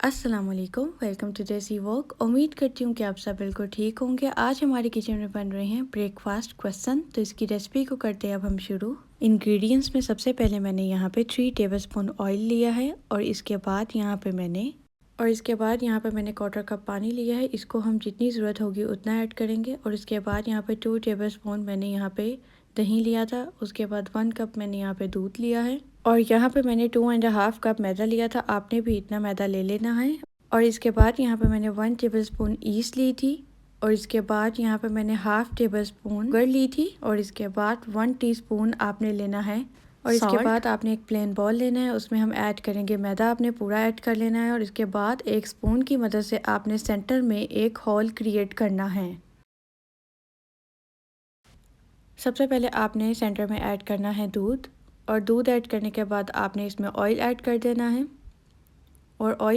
अस्सलाम वालेकुम, welcome to देसी वॉक। उम्मीद करती हूँ कि आप सब बिल्कुल ठीक होंगे। आज हमारी किचन में बन रहे हैं ब्रेकफास्ट क्वेश्चन। तो इसकी रेसिपी को करते हैं अब हम शुरू। इंग्रेडिएंट्स में सबसे पहले मैंने यहाँ पे 3 टेबलस्पून ऑयल लिया है और इसके बाद यहाँ पे मैंने क्वार्टर कप पानी लिया है। इसको हम जितनी ज़रूरत होगी उतना ऐड करेंगे। और इसके बाद यहाँ पे 2 टेबलस्पून मैंने यहाँ पे दही लिया था। उसके बाद 1 कप मैंने यहाँ पे दूध लिया है और यहाँ पे मैंने 2.5 कप मैदा लिया था। आपने भी इतना मैदा ले लेना है। और इसके बाद यहाँ पे मैंने 1 टेबलस्पून ईस्ट ली थी और इसके बाद यहाँ पे मैंने हाफ टेबल स्पून शुगर ली थी और इसके बाद 1 टीस्पून आपने लेना है। और इसके बाद आपने एक प्लेन बॉल लेना है, उसमें हम ऐड करेंगे मैदा। आपने पूरा ऐड कर लेना है और इसके बाद एक स्पून की मदद से आपने सेंटर में एक होल क्रिएट करना है। सबसे पहले आपने सेंटर में ऐड करना है दूध और दूध ऐड करने के बाद आपने इसमें ऑयल ऐड कर देना है और ऑयल